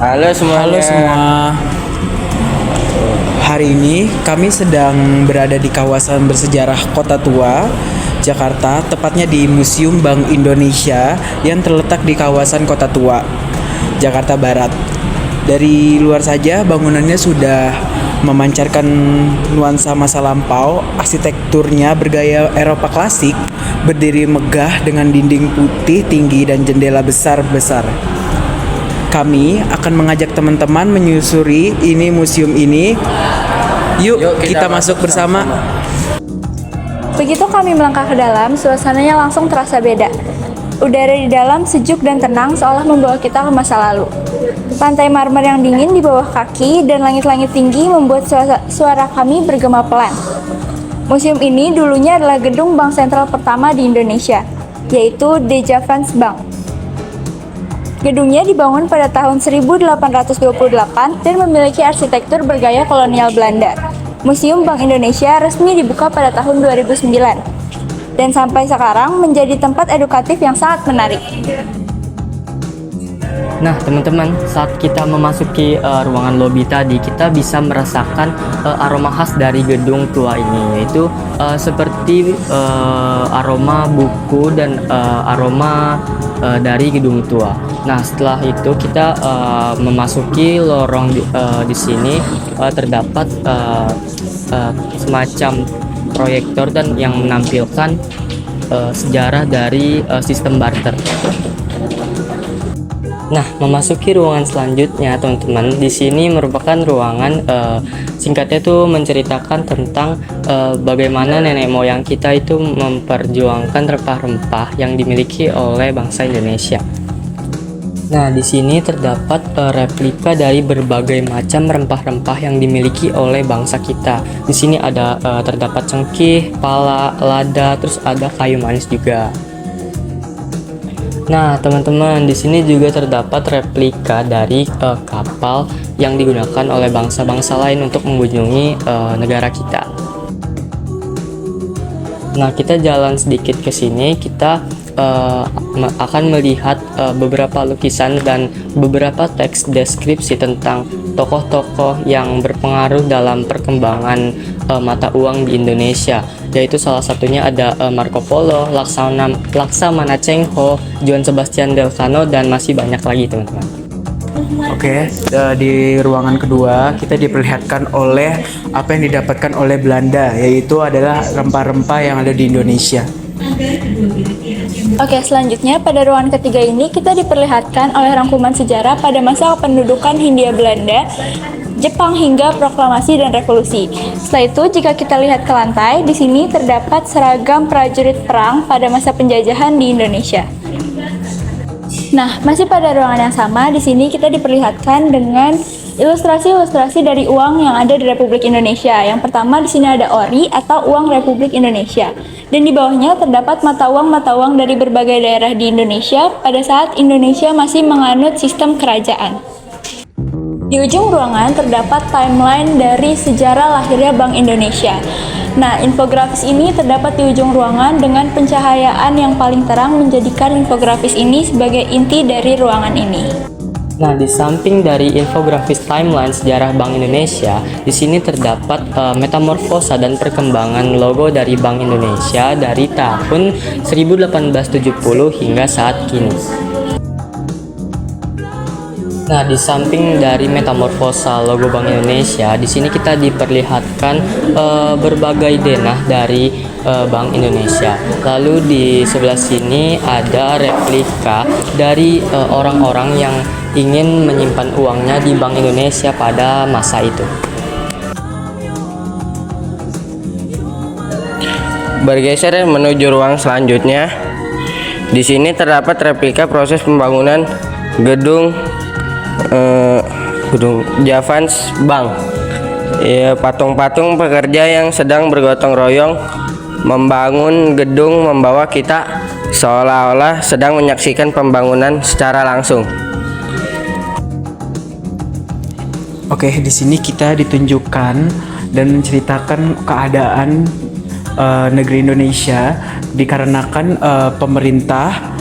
Halo semuanya. Halo semua. Hari ini kami sedang berada di kawasan bersejarah Kota Tua, Jakarta, tepatnya di Museum Bank Indonesia yang terletak di kawasan Kota Tua, Jakarta Barat. Dari luar saja bangunannya sudah memancarkan nuansa masa lampau, arsitekturnya bergaya Eropa klasik, berdiri megah dengan dinding putih tinggi dan jendela besar-besar. Kami akan mengajak teman-teman menyusuri museum ini. Yuk, kita masuk bersama. Begitu kami melangkah ke dalam, suasananya langsung terasa beda. Udara di dalam sejuk dan tenang seolah membawa kita ke masa lalu. Lantai marmer yang dingin di bawah kaki dan langit-langit tinggi membuat suara kami bergema pelan. Museum ini dulunya adalah gedung bank sentral pertama di Indonesia, yaitu De Javans Bank. Gedungnya dibangun pada tahun 1828 dan memiliki arsitektur bergaya kolonial Belanda. Museum Bank Indonesia resmi dibuka pada tahun 2009 dan sampai sekarang menjadi tempat edukatif yang sangat menarik. Nah, teman-teman, saat kita memasuki ruangan lobi tadi, kita bisa merasakan aroma khas dari gedung tua ini, yaitu seperti aroma buku dan aroma dari gedung tua. Nah, setelah itu kita memasuki lorong di sini terdapat semacam proyektor dan yang menampilkan sejarah dari sistem barter. Nah, memasuki ruangan selanjutnya, teman-teman, di sini merupakan ruangan singkatnya itu menceritakan tentang bagaimana nenek moyang kita itu memperjuangkan rempah-rempah yang dimiliki oleh bangsa Indonesia. Nah, di sini terdapat replika dari berbagai macam rempah-rempah yang dimiliki oleh bangsa kita. Di sini ada terdapat cengkeh, pala, lada, terus ada kayu manis juga. Nah, teman-teman, di sini juga terdapat replika dari kapal yang digunakan oleh bangsa-bangsa lain untuk mengunjungi negara kita. Nah, kita jalan sedikit ke sini, kita akan melihat beberapa lukisan dan beberapa teks deskripsi tentang tokoh-tokoh yang berpengaruh dalam perkembangan mata uang di Indonesia, yaitu salah satunya ada Marco Polo, Laksamana Cheng Ho, Johann Sebastian Elcano, dan masih banyak lagi, teman-teman. Oke, di ruangan kedua kita diperlihatkan oleh apa yang didapatkan oleh Belanda, yaitu adalah rempah-rempah yang ada di Indonesia. Oke, selanjutnya pada ruangan ketiga ini kita diperlihatkan oleh rangkuman sejarah pada masa pendudukan Hindia Belanda, Jepang hingga proklamasi dan revolusi. Setelah itu, jika kita lihat ke lantai, di sini terdapat seragam prajurit perang pada masa penjajahan di Indonesia. Nah, masih pada ruangan yang sama, di sini kita diperlihatkan dengan ilustrasi-ilustrasi dari uang yang ada di Republik Indonesia. Yang pertama di sini ada ori atau uang Republik Indonesia. Dan di bawahnya terdapat mata uang dari berbagai daerah di Indonesia pada saat Indonesia masih menganut sistem kerajaan. Di ujung ruangan terdapat timeline dari sejarah lahirnya Bank Indonesia. Nah, infografis ini terdapat di ujung ruangan dengan pencahayaan yang paling terang menjadikan infografis ini sebagai inti dari ruangan ini. Nah, di samping dari infografis timeline sejarah Bank Indonesia, di sini terdapat metamorfosa dan perkembangan logo dari Bank Indonesia dari tahun 1870 hingga saat kini. Nah, di samping dari metamorfosa logo Bank Indonesia, di sini kita diperlihatkan berbagai denah dari Bank Indonesia. Lalu di sebelah sini ada replika dari orang-orang yang ingin menyimpan uangnya di Bank Indonesia pada masa itu. Bergeser menuju ruang selanjutnya. Di sini terdapat replika proses pembangunan gedung Javans Bank. Ya, patung-patung pekerja yang sedang bergotong royong membangun gedung membawa kita seolah-olah sedang menyaksikan pembangunan secara langsung. Oke, di sini kita ditunjukkan dan menceritakan keadaan negeri Indonesia dikarenakan pemerintah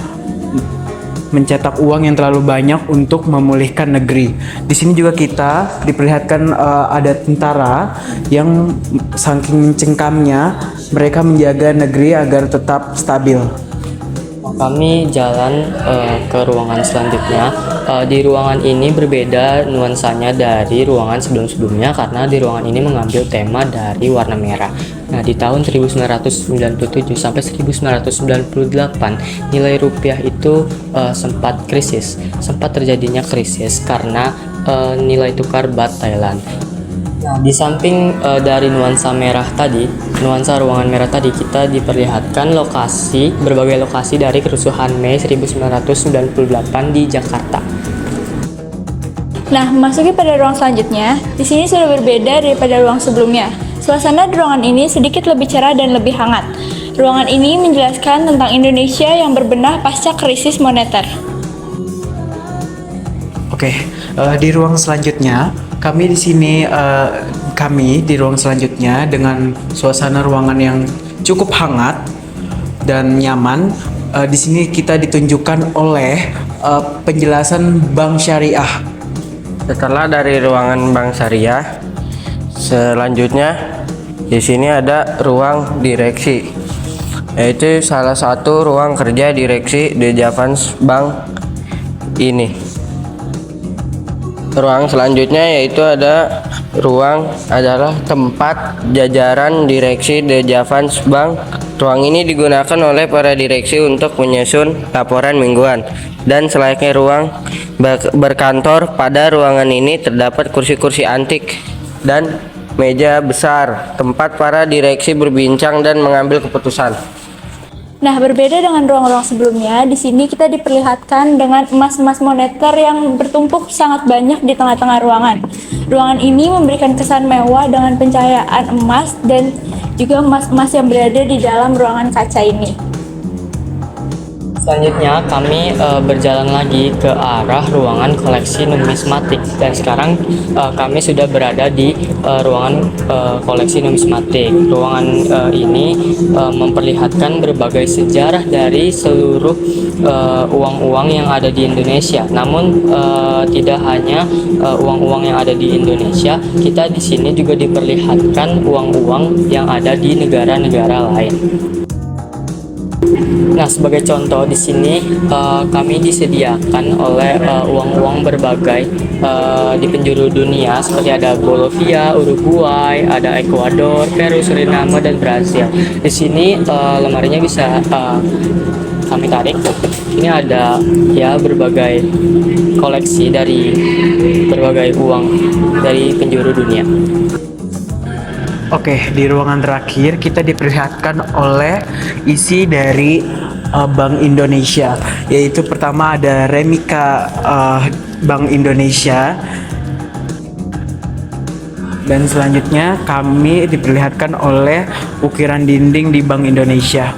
mencetak uang yang terlalu banyak untuk memulihkan negeri. Di sini juga kita diperlihatkan ada tentara yang saking cengkamnya mereka menjaga negeri agar tetap stabil. Kami jalan ke ruangan selanjutnya. Di ruangan ini berbeda nuansanya dari ruangan sebelum-sebelumnya karena di ruangan ini mengambil tema dari warna merah. Nah, di tahun 1997 sampai 1998 nilai rupiah itu sempat terjadinya krisis karena nilai tukar baht Thailand. Nah, di samping dari nuansa ruangan merah tadi, kita diperlihatkan berbagai lokasi dari kerusuhan Mei 1998 di Jakarta. Nah, memasuki pada ruang selanjutnya, di sini sudah berbeda daripada ruang sebelumnya. Suasana di ruangan ini sedikit lebih cerah dan lebih hangat. Ruangan ini menjelaskan tentang Indonesia yang berbenah pasca krisis moneter. Oke, di ruang selanjutnya kami di ruang selanjutnya dengan suasana ruangan yang cukup hangat dan nyaman. Di sini kita ditunjukkan oleh penjelasan Bank Syariah. Setelah dari ruangan Bank Syariah, selanjutnya di sini ada ruang direksi, yaitu salah satu ruang kerja direksi di Javans Bank ini. Ruang selanjutnya yaitu adalah tempat jajaran direksi The Javans Bank. Ruang ini digunakan oleh para direksi untuk menyusun laporan mingguan dan selayaknya ruang berkantor. Pada ruangan ini terdapat kursi-kursi antik dan meja besar tempat para direksi berbincang dan mengambil keputusan. Nah, berbeda dengan ruang-ruang sebelumnya, di sini kita diperlihatkan dengan emas-emas moneter yang bertumpuk sangat banyak di tengah-tengah ruangan. Ruangan ini memberikan kesan mewah dengan pencahayaan emas dan juga emas-emas yang berada di dalam ruangan kaca ini. Selanjutnya kami berjalan lagi ke arah ruangan koleksi numismatik dan sekarang kami sudah berada di ruangan koleksi numismatik. Ruangan ini memperlihatkan berbagai sejarah dari seluruh uang-uang yang ada di Indonesia. Namun tidak hanya uang-uang yang ada di Indonesia, kita di sini juga diperlihatkan uang-uang yang ada di negara-negara lain. Nah, sebagai contoh di sini kami disediakan oleh uang-uang berbagai di penjuru dunia seperti ada Bolivia, Uruguay, ada Ekuador, Peru, Suriname, dan Brazil. Di sini lemarinya bisa kami tarik. Ini ada berbagai koleksi dari berbagai uang dari penjuru dunia. Oke, di ruangan terakhir kita diperlihatkan oleh isi dari Bank Indonesia, yaitu pertama ada remika Bank Indonesia, dan selanjutnya kami diperlihatkan oleh ukiran dinding di Bank Indonesia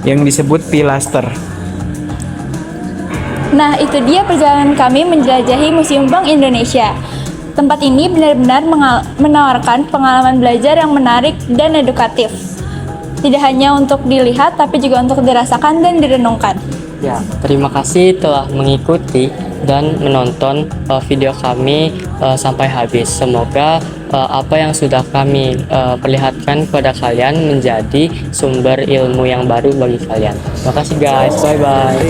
yang disebut pilaster. Nah, itu dia perjalanan kami menjelajahi Museum Bank Indonesia. Tempat ini benar-benar menawarkan pengalaman belajar yang menarik dan edukatif. Tidak hanya untuk dilihat, tapi juga untuk dirasakan dan direnungkan. Ya, terima kasih telah mengikuti dan menonton video kami sampai habis. Semoga apa yang sudah kami perlihatkan kepada kalian menjadi sumber ilmu yang baru bagi kalian. Terima kasih guys, bye-bye.